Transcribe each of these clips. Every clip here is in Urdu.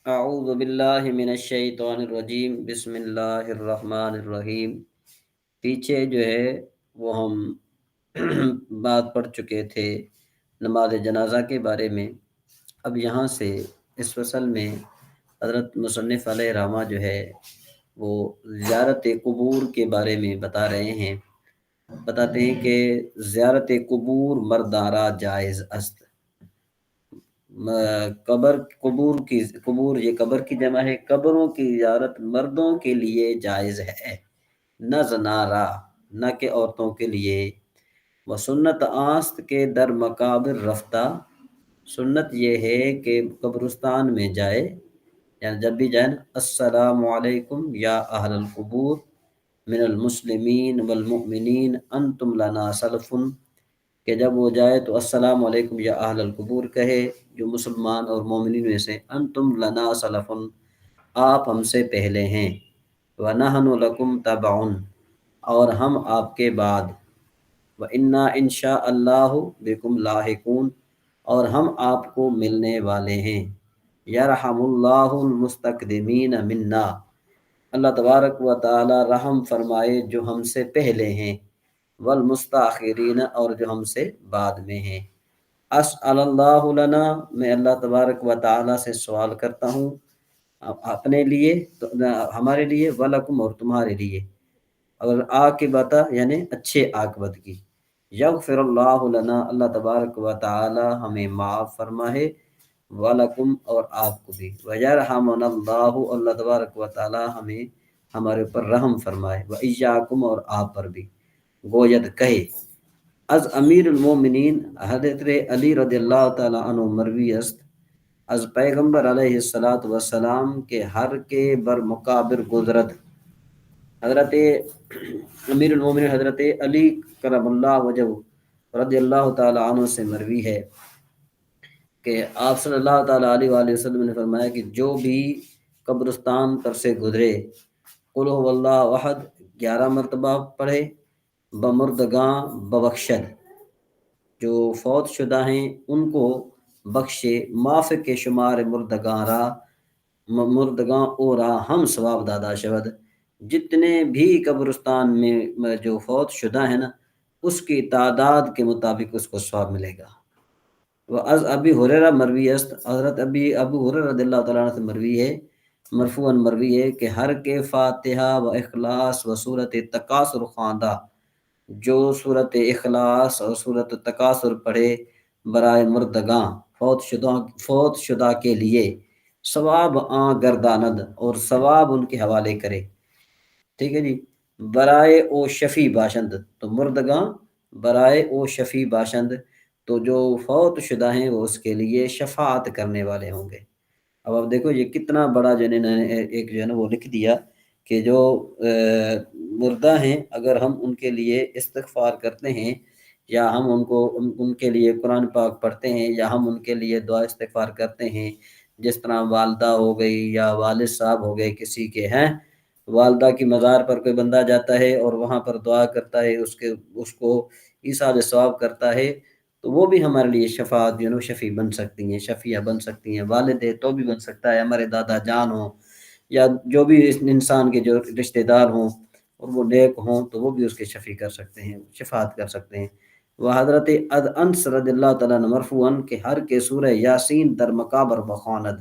اعوذ باللہ من الشیطان الرجیم، بسم اللہ الرحمن الرحیم۔ پیچھے جو ہے وہ ہم بات پڑھ چکے تھے نماز جنازہ کے بارے میں۔ اب یہاں سے اس فصل میں حضرت مصنف علیہ رحمہ جو ہے وہ زیارت قبور کے بارے میں بتا رہے ہیں۔ بتاتے ہیں کہ زیارت قبور مردارہ جائز است۔ قبر قبور یہ قبر کی جمع ہے، قبروں کی زیارت مردوں کے لیے جائز ہے، نہ زنارا، نہ کہ عورتوں کے لیے۔ وہ سنت آست کے در مقابر رفتہ، سنت یہ ہے کہ قبرستان میں جائے، یعنی جب بھی جائے نا، السلام علیکم یا اہل القبور من المسلمین والمؤمنین انتم لنا سلفن، کہ جب وہ جائے تو السلام علیکم یا اہل القبور کہے، جو مسلمان اور مومنین میں سے، انتم لنا سلفن، آپ ہم سے پہلے ہیں، ونحن لکم تبعن، اور ہم آپ کے بعد، وَإِنَّا إِن شَاءَ اللَّهُ بِكُمْ لاحقون، اور ہم آپ کو ملنے والے ہیں۔ یرحم اللہ المستقدمین منا، اللہ تبارک و تعالی رحم فرمائے جو ہم سے پہلے ہیں، والمستاخرین، اور جو ہم سے بعد میں ہیں۔ اسأل اللہ لنا، میں اللہ تبارک و تعالی سے سوال کرتا ہوں اپنے لیے، تو ہمارے لیے، ولکم، اور تمہارے لیے، اور عاقبت یعنی اچھے عاقبت کی، یغفر اللہ لنا، اللہ تبارک و تعالی ہمیں معاف فرمائے، ولکم، اور آپ کو بھی، ویرحمنا اللہ، اللہ تبارک و تعالی ہمیں ہمارے اوپر رحم فرمائے، وایاکم، اور آپ پر بھی۔ گوید کہے، از امیر المومنین حضرت علی رضی اللہ تعالی عنہ مروی است، از پیغمبر علیہ الصلاۃ والسلام کے ہر کے بر مقابر گزرد، حضرت امیر المومنین حضرت علی کرم اللہ وجہ رضی اللہ تعالی عنہ سے مروی ہے کہ آپ صلی اللہ تعالیٰ علیہ وآلہ وسلم نے فرمایا کہ جو بھی قبرستان پر سے گزرے، قل هو اللہ احد 11 مرتبہ پڑھے، بمردگاں ببخشد، جو فوت شدہ ہیں ان کو بخشے، معاف کے شمار مردگاں اورا ہم ثواب دادا شود، جتنے بھی قبرستان میں جو فوت شدہ ہیں نا، اس کی تعداد کے مطابق اس کو ثواب ملے گا۔ وہ از ابی ہریرہ مروی است، حضرت ابو ہریرہ رضی اللہ تعالیٰ عنہ سے مروی ہے، مرفوعاً مروی ہے کہ ہر کے فاتحہ و اخلاص و صورت تکاثر خواندہ، جو صورت اخلاص اور صورت تکاثر پڑھے برائے مردگاں فوت شدہ کے لیے، ثواب گرداند، اور ثواب ان کے حوالے کرے، ٹھیک ہے جی، برائے او شفیع باشند، تو مردگاں برائے او شفیع باشند، تو جو فوت شدہ ہیں وہ اس کے لیے شفاعت کرنے والے ہوں گے۔ اب آپ دیکھو یہ کتنا بڑا جو ہے ایک جو ہے نا وہ لکھ دیا کہ جو مردہ ہیں، اگر ہم ان کے لیے استغفار کرتے ہیں، یا ہم ان کے لیے قرآن پاک پڑھتے ہیں، یا ہم ان کے لیے دعا استغفار کرتے ہیں، جس طرح والدہ ہو گئی یا والد صاحب ہو گئے کسی کے ہیں، والدہ کی مزار پر کوئی بندہ جاتا ہے اور وہاں پر دعا کرتا ہے، اس کو ایثار ثواب کرتا ہے، تو وہ بھی ہمارے لیے شفاعت شفیع بن سکتی ہیں، شفیع بن سکتی ہیں۔ والد ہے تو بھی بن سکتا ہے، ہمارے دادا جان ہوں، یا جو بھی اس انسان کے جو رشتہ دار ہوں اور وہ نیک ہوں، تو وہ بھی اس کے شفیع کر سکتے ہیں، شفاعت کر سکتے ہیں۔ وہ حضرت انس رضی اللہ تعالیٰ عنہ مرفوعاً کہ ہر کے سورہ یاسین در مقابر بخواند،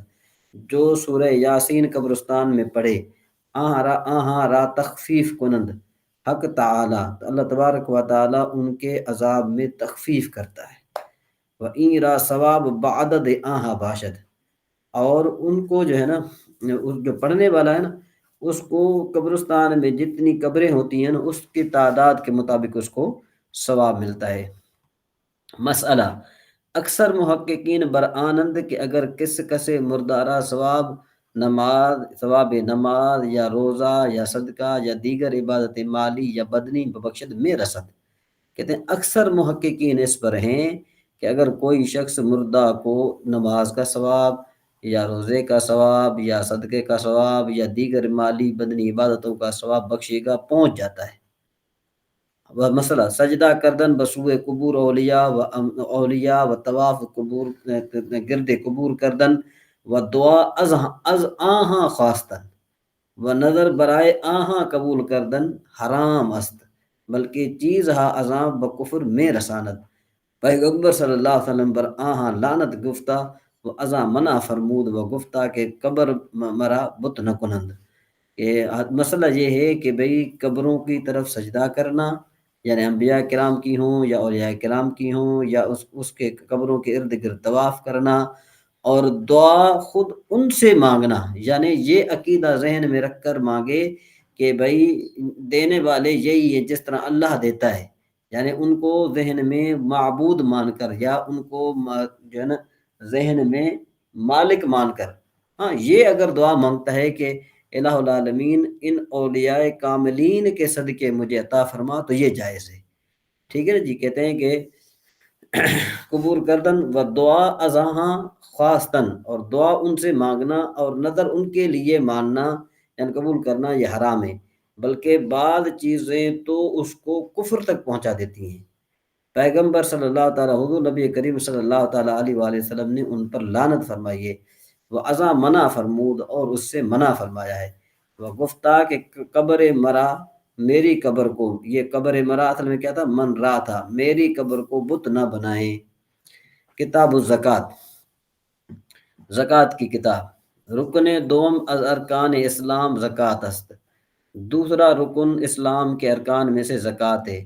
جو سورہ یاسین قبرستان میں پڑھے، آہاں را تخفیف کنند حق تعالی، تو اللہ تبارک و تعالی ان کے عذاب میں تخفیف کرتا ہے۔ وَإِن را ثواب بعدد آہا باشد، اور ان کو جو ہے نا، جو پڑھنے والا ہے نا، اس کو قبرستان میں جتنی قبریں ہوتی ہیں نا، اس کی تعداد کے مطابق اس کو ثواب ملتا ہے۔ مسئلہ، اکثر محققین برآنند کہ اگر کسے مردارہ ثواب نماز یا روزہ یا صدقہ یا دیگر عبادت مالی یا بدنی ببخشد میں رسد، کہتے ہیں اکثر محققین اس پر ہیں کہ اگر کوئی شخص مردہ کو نماز کا ثواب یا روزے کا ثواب یا صدقے کا ثواب یا دیگر مالی بدنی عبادتوں کا ثواب بخشے گا، پہنچ جاتا ہے۔ وہ مسئلہ، سجدہ کردن بسوئے قبور اولیاء و طواف قبور گرد قبور کردن و دعا از آہاں خواستن و نظر برائے آہاں قبول کردن حرام است، بلکہ چیز ہا ازاں بکفر میں رساند۔ پیغمبر صلی اللہ علیہ وسلم پر آہاں لعنت گفتہ و ازاں منع فرمود و گفتہ کہ قبر مرا بت نہ کنند۔ کہ مسئلہ یہ ہے کہ بھئی قبروں کی طرف سجدہ کرنا، یعنی انبیاء کرام کی ہوں یا اولیاء کرام کی ہوں، یا اس کے قبروں کے ارد گرد طواف کرنا اور دعا خود ان سے مانگنا، یعنی یہ عقیدہ ذہن میں رکھ کر مانگے کہ بھئی دینے والے یہی ہے جس طرح اللہ دیتا ہے، یعنی ان کو ذہن میں معبود مان کر یا ان کو جو ہے نا ذہن میں مالک مان کر، ہاں یہ اگر دعا مانگتا ہے کہ الہ العالمین ان اولیاء کاملین کے صدقے مجھے عطا فرما، تو یہ جائز ہے۔ ٹھیک ہے نا جی، کہتے ہیں کہ قبور کردن و دعا ازاں خواستن، اور دعا ان سے مانگنا اور نظر ان کے لیے ماننا یعنی قبول کرنا یہ حرام ہے، بلکہ بعض چیزیں تو اس کو کفر تک پہنچا دیتی ہیں۔ پیغمبر صلی اللہ تعالیٰ حضور نبی کریم صلی اللہ تعالیٰ علیہ وآلہ وسلم نے ان پر لعنت فرمائی ہے، وہ ازاں منع فرمود اور اس سے منع فرمایا ہے۔ وہ گفتہ کہ قبر مرا میری قبر کو، یہ قبر مرا اصل میں کیا تھا، من رہا تھا، میری قبر کو بت نہ بنائیں۔ کتاب الزکوٰۃ، زکوٰۃ کی کتاب۔ رکن دوم از ارکان اسلام زکوٰۃ است، دوسرا رکن اسلام کے ارکان میں سے زکوٰۃ ہے،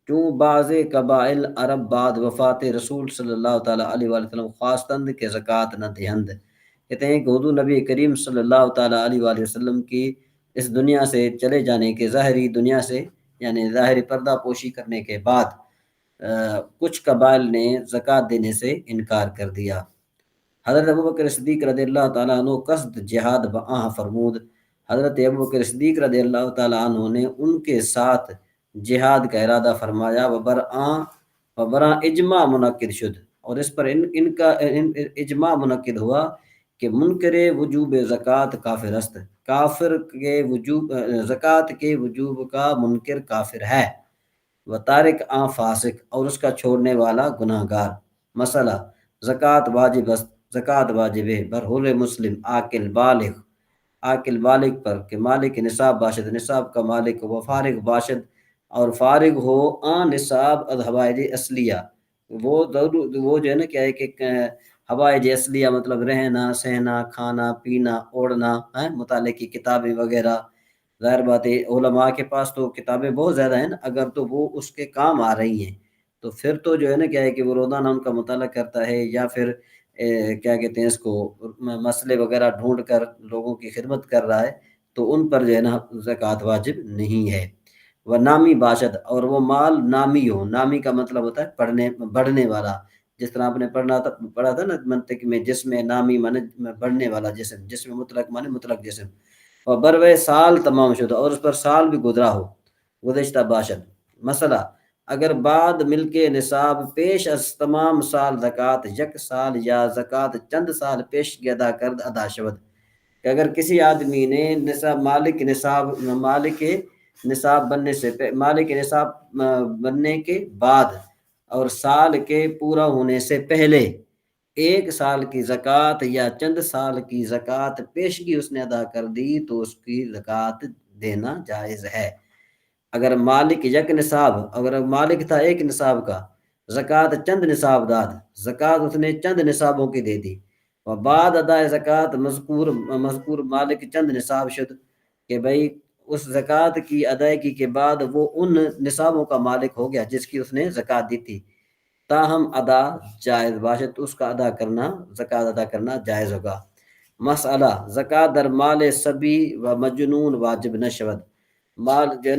چوں بعض قبائل عرب بعد وفات رسول صلی اللہ تعالیٰ علیہ وآلہ وسلم خواستند کے زکوٰۃ نہ دہند۔ کہتے ہیں کہ حضور نبی کریم صلی اللہ تعالیٰ علیہ وآلہ وسلم کی اس دنیا سے چلے جانے کے، ظاہری دنیا سے یعنی ظاہری پردہ پوشی کرنے کے بعد کچھ قبائل نے زکوٰۃ دینے سے انکار کر دیا۔ حضرت ابوبکر صدیق رضی اللہ تعالیٰ عنہ قصد جہاد بآہ فرمود، حضرت ابوبکر صدیق رضی اللہ تعالیٰ عنہ نے ان کے ساتھ جہاد کا ارادہ فرمایا، وبراں اجماع منعقد شد، اور اس پر ان کا اجماع منعقد ہوا کہ منکر وجوب زکوٰۃ کافر است، کافر کے وجوب زکوٰۃ کے وجوب کا منکر کافر ہے، و تارک فاسق، اور اس کا چھوڑنے والا گناہ گار۔ مسئلہ زکوٰۃ واجب است، زکوٰۃ واجب ہے برحول مسلم عاقل بالغ پر کہ مالک نصاب باشد، نصاب کا مالک، و فارغ باشد، اور فارغ ہو آن نصاب از حوائج اصلیہ، وہ جو ہے نا کیا ہے کہ حوائج اصلیہ مطلب رہنا سہنا کھانا پینا اوڑھنا، مطالعے کی کتابیں وغیرہ۔ ظاہر بات ہے علماء کے پاس تو کتابیں بہت زیادہ ہیں نا، اگر تو وہ اس کے کام آ رہی ہیں تو پھر تو جو ہے نا کیا ہے کہ وہ روزانہ ان کا مطالعہ کرتا ہے، یا پھر کیا کہتے ہیں اس کو مسئلے وغیرہ ڈھونڈ کر لوگوں کی خدمت کر رہا ہے، تو ان پر جو ہے نا زکوٰۃ واجب نہیں ہے۔ وہ نامی باشد، اور وہ مال نامی ہو، نامی کا مطلب ہوتا ہے بڑھنے والا، جس طرح آپ نے پڑھا تھا نا منطق میں، جس میں نامی مانے بڑھنے والا جسم، جس میں مطلق مانے مطلق جسم، اور بروے سال تمام شدہ، اور اس پر سال بھی گزرا ہو، گزشتہ باشد۔ مسئلہ اگر بعد مل کے نصاب پیش از تمام سال زکوٰۃ یک سال یا زکوٰۃ چند سال پیش ادا کرد ادا شود، کہ اگر کسی آدمی نے مالک نصاب بننے کے بعد اور سال کے پورا ہونے سے پہلے ایک سال کی زکوٰۃ یا چند سال کی زکوٰۃ پیشگی اس نے ادا کر دی تو اس کی زکوٰۃ دینا جائز ہے۔ اگر مالک یک نصاب، اگر مالک تھا ایک نصاب کا، زکوٰۃ چند نصاب داد، زکوٰۃ اس نے چند نصابوں کی دے دی، اور بعد ادائے زکوٰۃ مذکور مالک چند نصاب شد، کہ بھئی اس زکوٰۃ کی ادائیگی کے بعد وہ ان نصابوں کا مالک ہو گیا جس کی اس نے زکوٰۃ دی تھی، تاہم ادا جائز باشد، تو اس کا زکوٰۃ ادا کرنا جائز ہوگا۔ مسئلہ زکوٰۃ در مال صبی و مجنون واجب نشود، مال جو ہے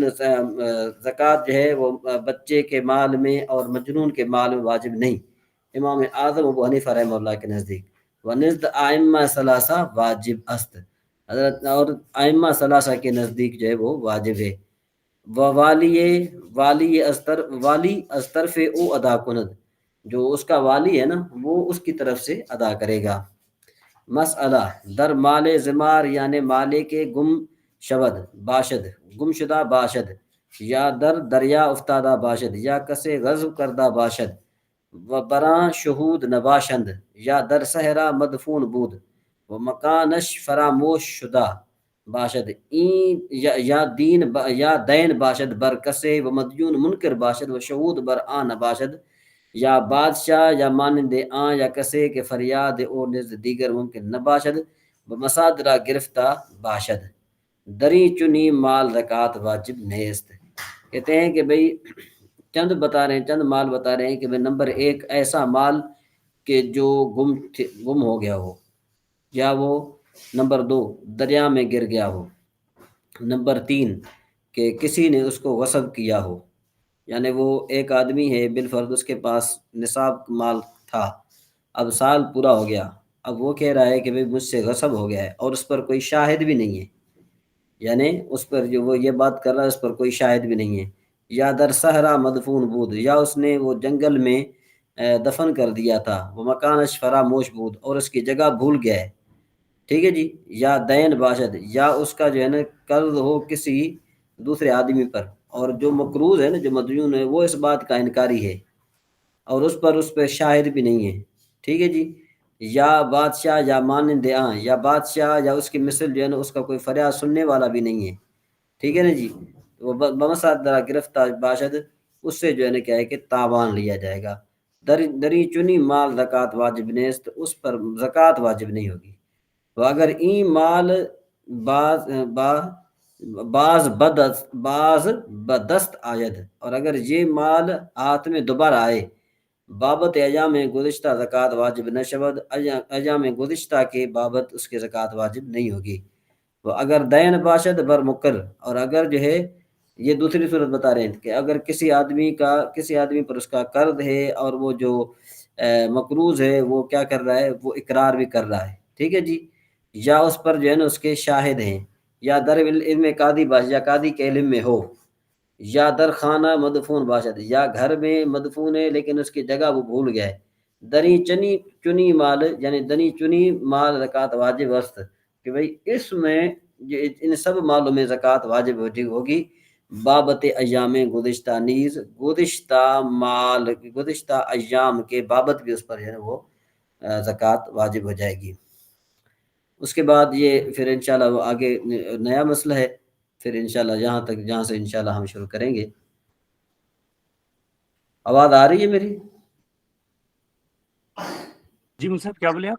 زکوٰۃ جو ہے وہ بچے کے مال میں اور مجنون کے مال میں واجب نہیں، امام اعظم ابو حنیفہ رحمہ اللہ کے نزدیک۔ ونزد ائمہ ثلاثہ واجب است، حضرت اور ائمہ ثلاثہ کے نزدیک جو ہے وہ واجب ہے۔ والی از طرف او ادا کند، جو اس کا والی ہے نا وہ اس کی طرف سے ادا کرے گا۔ مسئلہ در مال زمار یعنی مالے کے گم شود باشد، گم شدہ باشد، یا در دریا افتادہ باشد، یا کسے غصب کردہ باشد، و براں شہود نباشند، یا در صحرا مدفون بود، وہ مکانش فراموش شدہ باشد این یا دین یا دین باشد بر کسے و مدیون منکر باشد و شہود بر آن باشد یا بادشاہ یا مانند آن یا کسے کے فریاد او نزد دیگر ممکن نہ باشد و مسادرہ گرفتہ باشد دری چنی مال زکوٰۃ واجب نیست۔ کہتے ہیں کہ بھئی چند بتا رہے ہیں، چند مال بتا رہے ہیں کہ بھئی نمبر ایک ایسا مال کہ جو گم ہو گیا ہو، یا وہ نمبر دو دریا میں گر گیا ہو، نمبر تین کہ کسی نے اس کو غصب کیا ہو، یعنی وہ ایک آدمی ہے بالفرض اس کے پاس نصاب مال تھا، اب سال پورا ہو گیا، اب وہ کہہ رہا ہے کہ بھئی مجھ سے غصب ہو گیا ہے اور اس پر کوئی شاہد بھی نہیں ہے، یعنی اس پر جو وہ یہ بات کر رہا ہے اس پر کوئی شاہد بھی نہیں ہے، یا در صحرا مدفون بود، یا اس نے وہ جنگل میں دفن کر دیا تھا، وہ مکانش فراموش بود اور اس کی جگہ بھول گیا ہے، ٹھیک ہے جی، یا دین باشد، یا اس کا جو ہے نا قرض ہو کسی دوسرے آدمی پر، اور جو مقروض ہے نا جو مدیون ہے وہ اس بات کا انکاری ہے اور اس پہ شاہد بھی نہیں ہے، ٹھیک ہے جی، یا بادشاہ یا مانند آن، یا بادشاہ یا اس کی مثل جو ہے نا اس کا کوئی فریاد سننے والا بھی نہیں ہے، ٹھیک ہے نا جی، وہ بمصادرہ گرفتار باشد، اس سے جو ہے نا کیا ہے کہ تاوان لیا جائے گا، دری چنی مال زکوٰۃ واجب نیست، اس پر زکوٰۃ واجب نہیں ہوگی، تو اگر این مال باز بدست آید، اور اگر یہ مال ہاتھ میں دوبارہ آئے بابت ایام گزشتہ زکوٰۃ واجب نہ شود، ایام گزشتہ کے بابت اس کے زکوٰۃ واجب نہیں ہوگی، وہ اگر دین باشد بر مقر، اور اگر جو ہے یہ دوسری صورت بتا رہے ہیں کہ اگر کسی آدمی پر اس کا قرض ہے اور وہ جو مقروض ہے وہ کیا کر رہا ہے، وہ اقرار بھی کر رہا ہے، ٹھیک ہے جی، یا اس پر جو ہے نا اس کے شاہد ہیں، یا در علم قاضی باشد، یا قاضی کے علم میں ہو، یا در خانہ مدفون باشد، یا گھر میں مدفون ہے لیکن اس کی جگہ وہ بھول گیا ہے، دری چنی مال، یعنی دنی چنی مال زکوٰۃ واجب وسط، کہ بھئی اس میں ان سب مالوں میں زکوٰۃ واجب ہوگی، بابت ایام گزشتہ نیز، گزشتہ ایام کے بابت بھی اس پر ہے وہ زکوٰۃ واجب ہو جائے گی۔ اس کے بعد یہ پھر انشاءاللہ وہ آگے نیا مسئلہ ہے، پھر انشاءاللہ جہاں سے انشاءاللہ ہم شروع کریں گے۔ آواز آ رہی ہے میری؟ جی مصعب کیا بولے آپ؟